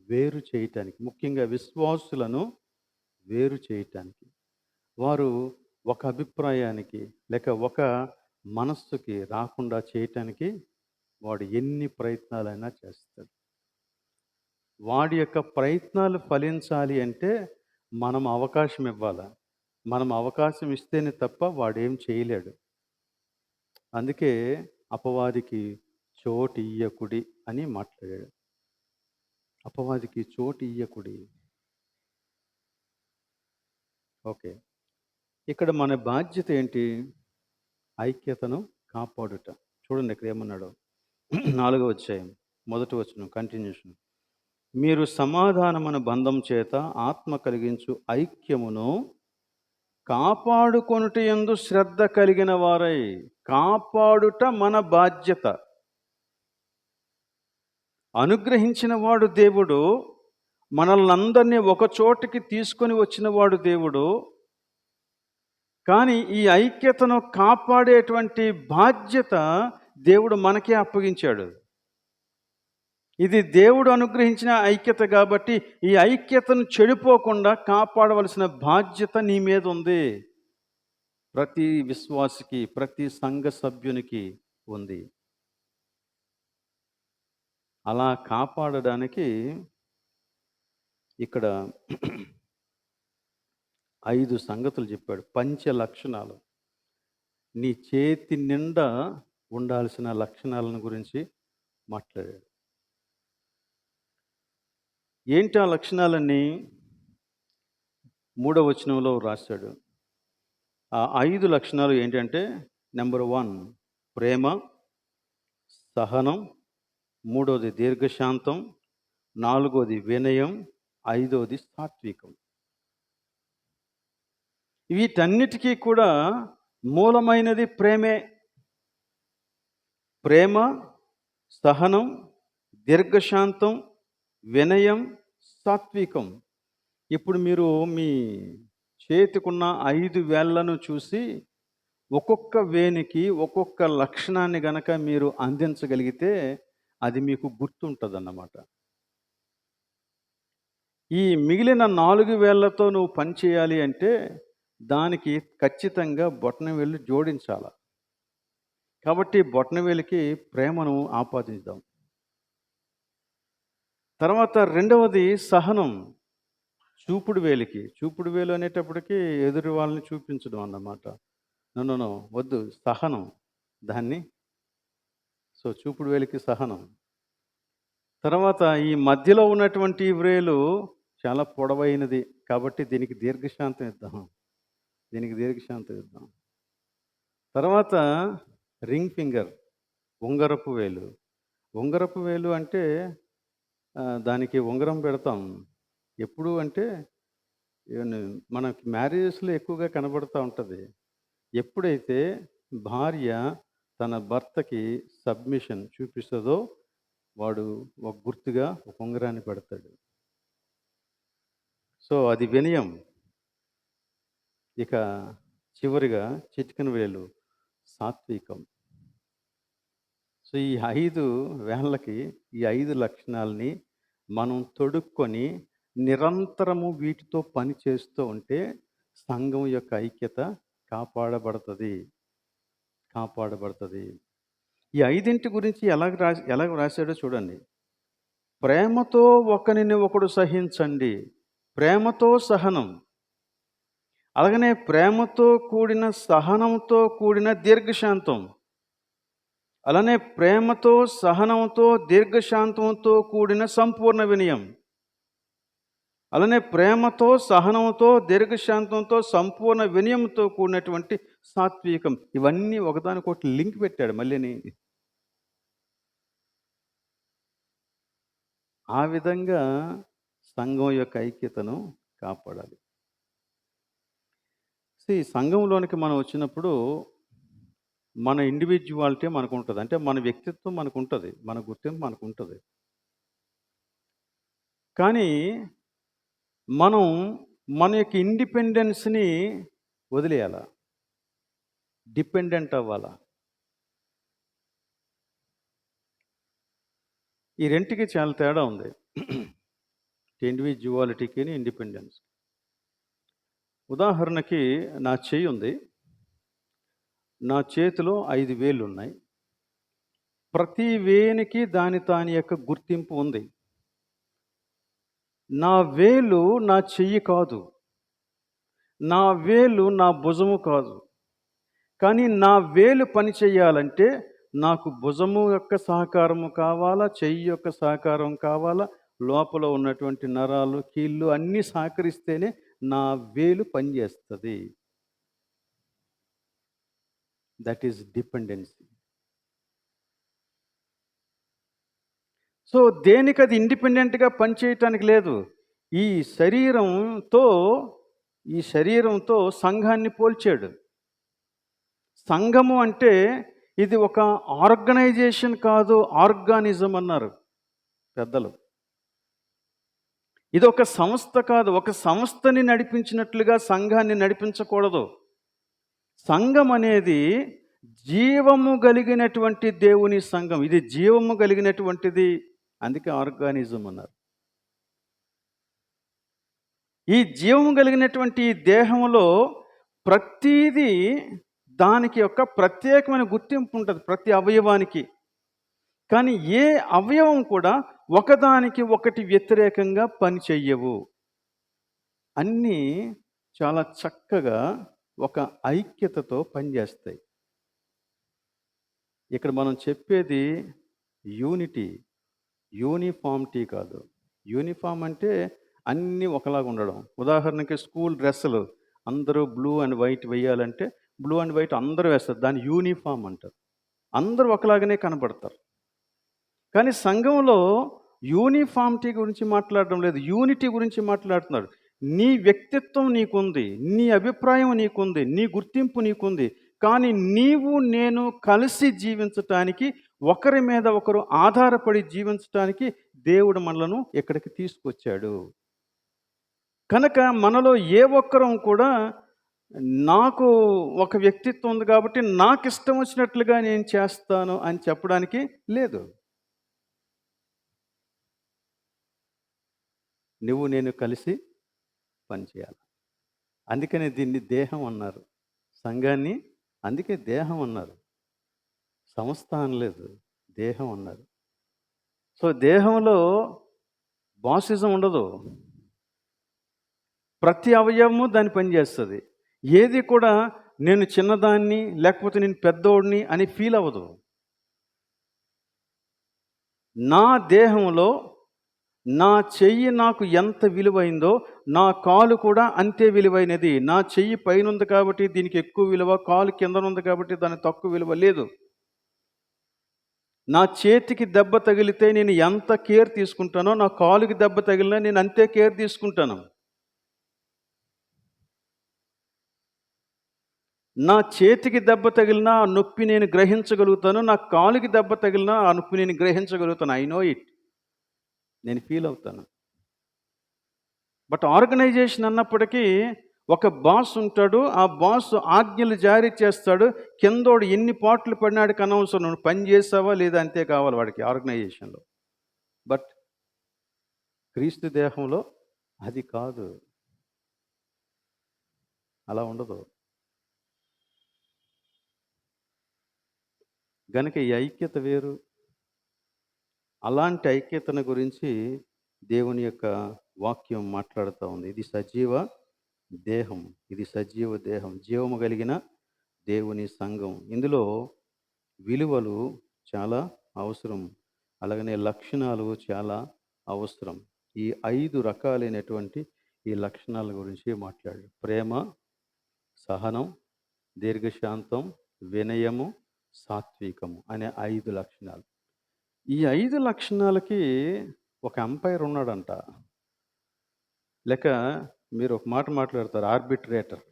వేరు చేయటానికి, ముఖ్యంగా విశ్వాసులను వేరు చేయటానికి, వారు ఒక అభిప్రాయానికి లేక ఒక మనస్సుకి రాకుండా చేయటానికి వాడు ఎన్ని ప్రయత్నాలైనా చేస్తాడు. వాడి యొక్క ప్రయత్నాలు ఫలించాలి అంటే మనం అవకాశం ఇవ్వాలి. మనం అవకాశం ఇస్తేనే తప్ప వాడేం చేయలేడు. అందుకే అపవాదికి చోటు ఇయ్యకుడి అని మాట్లాడాడు. అపవాదికి చోటు ఇయ్యకుడి. ఓకే, ఇక్కడ మన బాధ్యత ఏంటి? ఐక్యతను కాపాడుట. చూడండి ఇక్కడ ఏమన్నాడో. 4వ అధ్యాయం మొదటి వచనం కంటిన్యూషన్. మీరు సమాధానమున బంధం చేత ఆత్మ కలిగించు ఐక్యమును కాపాడుకొనుట యందు శ్రద్ధ కలిగిన వారై. కాపాడుట మన బాధ్యత. అనుగ్రహించిన వాడు దేవుడు, మనల్నందరినీ ఒక చోటికి తీసుకొని వచ్చిన వాడు దేవుడు. కానీ ఈ ఐక్యతను కాపాడేటువంటి బాధ్యత దేవుడు మనకే అప్పగించాడు. ఇది దేవుడు అనుగ్రహించిన ఐక్యత కాబట్టి ఈ ఐక్యతను చెడిపోకుండా కాపాడవలసిన బాధ్యత నీ మీద ఉంది. ప్రతి విశ్వాసికి, ప్రతి సంఘ సభ్యునికి ఉంది. అలా కాపాడడానికి ఇక్కడ 5 సంగతులు చెప్పాడు. పంచ లక్షణాలు. నీ చేతి నిండా ఉండాల్సిన లక్షణాలను గురించి మాట్లాడాడు. ఏంటి ఆ లక్షణాలన్నీ? 3వ వచనంలో రాశాడు. ఆ 5 లక్షణాలు ఏంటంటే, నెంబర్ 1 ప్రేమ, సహనం, 3వది దీర్ఘశాంతం, 4వది వినయం, 5వది సాత్వికం. వీటన్నిటికీ కూడా మూలమైనది ప్రేమే. ప్రేమ, సహనం, దీర్ఘశాంతం, వినయం, సాత్వికం. ఇప్పుడు మీరు మీ చేతికున్న 5 వేళ్లను చూసి ఒక్కొక్క వేనికి ఒక్కొక్క లక్షణాన్ని గనక మీరు అందించగలిగితే అది మీకు గుర్తుంటుందన్నమాట. ఈ మిగిలిన 4 వేళ్లతో నువ్వు పని చేయాలి అంటే దానికి ఖచ్చితంగా బొటనవేలు జోడించాలి. కాబట్టి బొటనవేలుకి ప్రేమను ఆపాదిద్దాం. తర్వాత 2వది సహనం. చూపుడు వేలు అనేటప్పటికీ ఎదురు వాళ్ళని చూపించడం అన్నమాట. నో వద్దు, సహనం దాన్ని. సో చూపుడు వేలికి సహనం. తర్వాత ఈ మధ్యలో ఉన్నటువంటి వ్రేలు చాలా పొడవైనది కాబట్టి దీనికి దీర్ఘశాంతం ఇద్దాం. తర్వాత రింగ్ ఫింగర్, ఉంగరపు వేలు అంటే దానికి ఉంగరం పెడతాం. ఎప్పుడు అంటే మనకి మ్యారేజెస్లో ఎక్కువగా కనబడుతూ ఉంటుంది. ఎప్పుడైతే భార్య తన భర్తకి సబ్మిషన్ చూపిస్తుందో వాడు ఒక గుర్తుగా ఒక ఉంగరాన్ని పెడతాడు. సో అది వినయం. ఇక చివరిగా చిటికెన వేలు సాత్వికం. సో ఈ 5 వేళ్ళకి ఈ 5 లక్షణాలని మనం తొడుక్కొని నిరంతరము వీటితో పని చేస్తూ ఉంటే సంఘం యొక్క ఐక్యత కాపాడబడుతుంది. ఈ 5 గురించి ఎలాగ రాశాడో చూడండి. ప్రేమతో ఒకరిని ఒకడు సహించండి. ప్రేమతో సహనం. అలాగనే ప్రేమతో కూడిన సహనంతో కూడిన దీర్ఘశాంతం. అలానే ప్రేమతో సహనంతో దీర్ఘశాంతంతో కూడిన సంపూర్ణ వినయం. అలానే ప్రేమతో సహనంతో దీర్ఘశాంతంతో సంపూర్ణ వినయంతో కూడినటువంటి సాత్వికం. ఇవన్నీ ఒకదానికొకటి లింక్ పెట్టాడు మళ్ళీని. ఆ విధంగా సంఘం యొక్క ఐక్యతను కాపాడాలి. సంఘంలోనికి మనం వచ్చినప్పుడు మన ఇండివిజువాలిటీ మనకు ఉంటుంది. అంటే మన వ్యక్తిత్వం మనకు ఉంటుంది, మన గుర్తింపు మనకు ఉంటుంది. కానీ మనం మన యొక్క ఇండిపెండెన్స్ని వదిలేయాల, డిపెండెంట్ అవ్వాలా. ఈ రెంటికి చాలా తేడా ఉంది. ఇండివిజువాలిటీకి ఇండిపెండెన్స్. ఉదాహరణకి నా చెయ్యి ఉంది. నా చేతిలో 5 వేళ్ళు ఉన్నాయి. ప్రతి వేనికి దాని యొక్క గుర్తింపు ఉంది. నా వేలు నా చెయ్యి కాదు, నా వేలు నా భుజము కాదు. కానీ నా వేలు పని చేయాలంటే నాకు భుజము యొక్క సహకారము కావాలా, చెయ్యి యొక్క సహకారం కావాలా, లోపల ఉన్నటువంటి నరాలు, కీళ్ళు అన్నీ సహకరిస్తేనే నా వేలు పనిచేస్తుంది. That is dependency. సో దేనికది ఇండిపెండెంట్‌గా పనిచేయటానికి లేదు. ఈ శరీరంతో ఈ శరీరంతో సంఘాన్ని పోల్చాడు. సంఘము అంటే ఇది ఒక ఆర్గనైజేషన్ కాదు, ఆర్గానిజం అన్నారు పెద్దలు. ఇది ఒక సంస్థ కాదు, ఒక సంస్థని నడిపించినట్లుగా సంఘాన్ని నడిపించకూడదు. సంఘం అనేది జీవము కలిగినటువంటి దేవుని సంఘం. ఇది జీవము కలిగినటువంటిది, అందుకే ఆర్గానిజం అన్నారు. ఈ జీవము కలిగినటువంటి ఈ దేహంలో ప్రతీదీ దానికి యొక్క ప్రత్యేకమైన గుర్తింపు ఉంటుంది ప్రతి అవయవానికి. కానీ ఏ అవయవం కూడా ఒకదానికి ఒకటి వ్యతిరేకంగా పని చెయ్యవు. అన్నీ చాలా చక్కగా ఒక ఐక్యతతో పనిచేస్తాయి. ఇక్కడ మనం చెప్పేది యూనిటీ, యూనిఫార్మిటీ కాదు. యూనిఫామ్ అంటే అన్నీ ఒకలాగా ఉండడం. ఉదాహరణకి స్కూల్ డ్రెస్సులు అందరూ బ్లూ అండ్ వైట్ వేయాలంటే బ్లూ అండ్ వైట్ అందరూ వేస్తారు, దాన్ని యూనిఫామ్ అంటారు. అందరూ ఒకలాగానే కనబడతారు. కానీ సంఘంలో యూనిఫామిటీ గురించి మాట్లాడడం లేదు, యూనిటీ గురించి మాట్లాడుతున్నారు. నీ వ్యక్తిత్వం నీకుంది, నీ అభిప్రాయం నీకుంది, నీ గుర్తింపు నీకుంది. కానీ నీవు నేను కలిసి జీవించటానికి, ఒకరి మీద ఒకరు ఆధారపడి జీవించటానికి దేవుడు మనలను ఇక్కడికి తీసుకొచ్చాడు. కనుక మనలో ఏ ఒక్కరం కూడా నాకు ఒక వ్యక్తిత్వం ఉంది కాబట్టి నాకు ఇష్టం వచ్చినట్లుగా నేను చేస్తాను అని చెప్పడానికి లేదు. నువ్వు నేను కలిసి పనిచేయాలి. అందుకనే దీన్ని దేహం అన్నారు, సంఘాన్ని అందుకే దేహం అన్నారు, సంస్థ అనలేదు, దేహం అన్నారు. సో దేహంలో బాసిజం ఉండదు, ప్రతి అవయవము దాని పని చేస్తుంది. ఏది కూడా నేను చిన్నదాన్ని లేకపోతే నేను పెద్దోడిని అని ఫీల్ అవ్వదు. నా దేహంలో నా చెయ్యి నాకు ఎంత విలువైందో నా కాలు కూడా అంతే విలువైనది. నా చెయ్యి పైన ఉంది కాబట్టి దీనికి ఎక్కువ విలువ, కాలు కింద ఉంది కాబట్టి దానికి తక్కువ విలువ లేదు. నా చేతికి దెబ్బ తగిలితే నేను ఎంత కేర్ తీసుకుంటానో నా కాలుకి దెబ్బ తగిలినా నేను అంతే కేర్ తీసుకుంటాను. నా చేతికి దెబ్బ తగిలినా ఆ నొప్పి నేను గ్రహించగలుగుతాను, నా కాలుకి దెబ్బ తగిలినా ఆ నొప్పి నేను గ్రహించగలుగుతాను. ఐ నో ఇట్, నేను ఫీల్ అవుతాను. బట్ ఆర్గనైజేషన్ అన్నప్పటికీ ఒక బాస్ ఉంటాడు, ఆ బాస్ ఆజ్ఞలు జారీ చేస్తాడు. కిందోడు ఎన్ని పాటలు పడినాడు అనవసరం, నువ్వు పని చేసావా లేదా అంతే కావాలి వాడికి ఆర్గనైజేషన్లో. బట్ క్రీస్తు దేహంలో అది కాదు, అలా ఉండదు. గనుక ఈ ఐక్యత వేరు. అలాంటి ఐక్యతను గురించి దేవుని యొక్క వాక్యం మాట్లాడుతూ ఉంది. ఇది సజీవ దేహం, ఇది సజీవ దేహం, జీవము కలిగిన దేవుని సంఘం. ఇందులో విలువలు చాలా అవసరం, అలాగనే లక్షణాలు చాలా అవసరం. ఈ 5 రకాలైనటువంటి ఈ లక్షణాల గురించి మాట్లాడు. ప్రేమ, సహనం, దీర్ఘశాంతం, వినయము, సాత్వికము అనే 5 లక్షణాలు. ఈ 5 లక్షణాలకి ఒక అంపైర్ ఉన్నాడంట. లేక మీరు ఒక మాట మాట్లాడతారు, ఆర్బిట్రేటర్.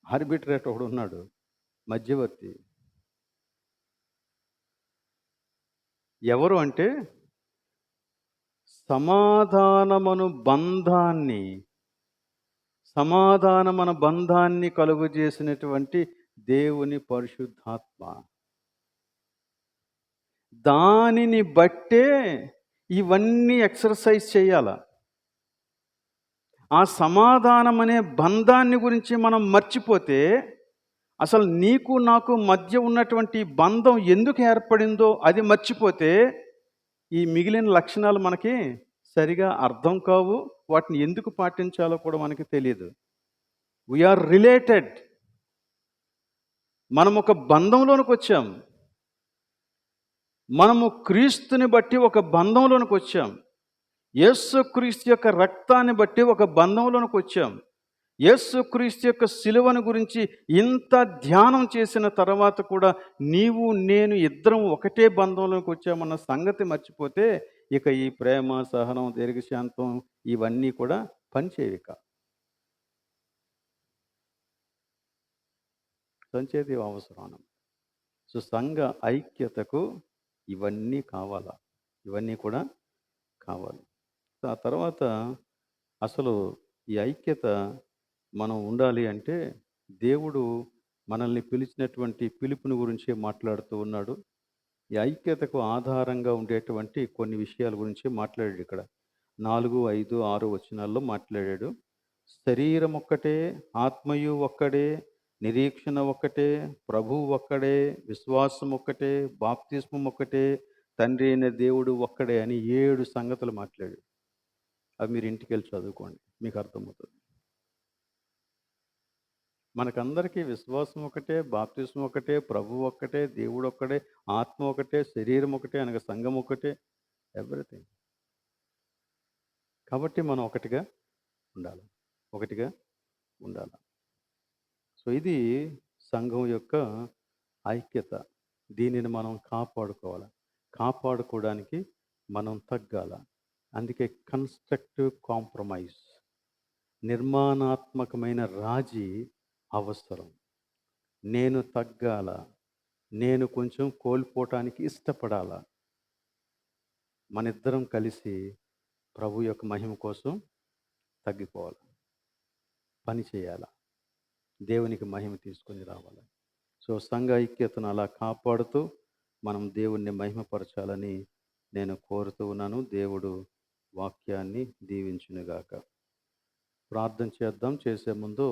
ఆర్బిట్రేటర్ ఒకడు ఉన్నాడు, మధ్యవర్తి. ఎవరు అంటే సమాధానమను బంధాన్ని కలుగు చేసినటువంటి దేవుని పరిశుద్ధాత్మ. దానిని బట్టే ఇవన్నీ ఎక్సర్సైజ్ చేయాల. ఆ సమాధానం అనే బంధాన్ని గురించి మనం మర్చిపోతే, అసలు నీకు నాకు మధ్య ఉన్నటువంటి బంధం ఎందుకు ఏర్పడిందో అది మర్చిపోతే ఈ మిగిలిన లక్షణాలు మనకి సరిగా అర్థం కావు, వాటిని ఎందుకు పాటించాలో కూడా మనకి తెలియదు. వీఆర్ రిలేటెడ్, మనం ఒక బంధంలోనికి వచ్చాం. మనము క్రీస్తుని బట్టి ఒక బంధంలోనికి వచ్చాం. యేసు క్రీస్తు యొక్క రక్తాన్ని బట్టి ఒక బంధంలోనికి వచ్చాం. యేసుక్రీస్తు యొక్క సిలువను గురించి ఇంత ధ్యానం చేసిన తర్వాత కూడా నీవు నేను ఇద్దరం ఒకటే బంధంలోకి వచ్చామన్న సంగతి మర్చిపోతే ఇక ఈ ప్రేమ, సహనం, దీర్ఘశాంతం ఇవన్నీ కూడా పనిచేయవిక. పనిచేయది అవసరం. సో, సంఘ ఐక్యతకు ఇవన్నీ కావాలా. ఇవన్నీ కూడా కావాలి. ఆ తర్వాత అసలు ఈ ఐక్యత మనం ఉండాలి అంటే దేవుడు మనల్ని పిలిచినటువంటి పిలుపుని గురించే మాట్లాడుతూ ఉన్నాడు. ఈ ఐక్యతకు ఆధారంగా ఉండేటువంటి కొన్ని విషయాల గురించి మాట్లాడాడు ఇక్కడ. 4, 5, 6 వచనాల్లో మాట్లాడాడు. శరీరం ఒక్కటే, ఆత్మయు ఒక్కడే, నిరీక్షణ ఒక్కటే, ప్రభువు ఒక్కడే, విశ్వాసం ఒక్కటే, బాప్తిస్మం ఒక్కటే, తండ్రి అయిన దేవుడు ఒక్కడే అని 7 సంగతులు మాట్లాడాడు. అవి మీరు ఇంటికెళ్ళి చదువుకోండి. మీకు అర్థమవుతుంది. మనకందరికీ విశ్వాసం ఒకటే, బాప్తిస్మం ఒకటే, ప్రభువు ఒక్కటే, దేవుడు ఒక్కడే, ఆత్మ ఒకటే, శరీరం ఒకటే, అనగా సంఘం ఒకటే, ఎవ్రీథింగ్. కాబట్టి మనం ఒకటిగా ఉండాలి. ఒకటిగా ఉండాలి. సో, ఇది సంఘం యొక్క ఐక్యత. దీనిని మనం కాపాడుకోవాలి. కాపాడుకోవడానికి మనం తగ్గాల. అందుకే కన్‌స్ట్రక్టివ్ కాంప్రమైజ్, నిర్మాణాత్మకమైన రాజీ అవసరం. నేను తగ్గాల. నేను కొంచెం కోల్పోవటానికి ఇష్టపడాల. మనిద్దరం కలిసి ప్రభు యొక్క మహిమ కోసం తగ్గిపోవాలి. పని చేయాల. దేవునికి మహిమ తీసుకొని రావాలి. సో, సంఘ ఐక్యతను అలా కాపాడుతూ మనం దేవుణ్ణి మహిమపరచాలని నేను కోరుతూ ఉన్నాను. దేవుడు వాక్యాన్ని దీవించునుగాక. ప్రార్థన చేద్దాం. చేసే ముందు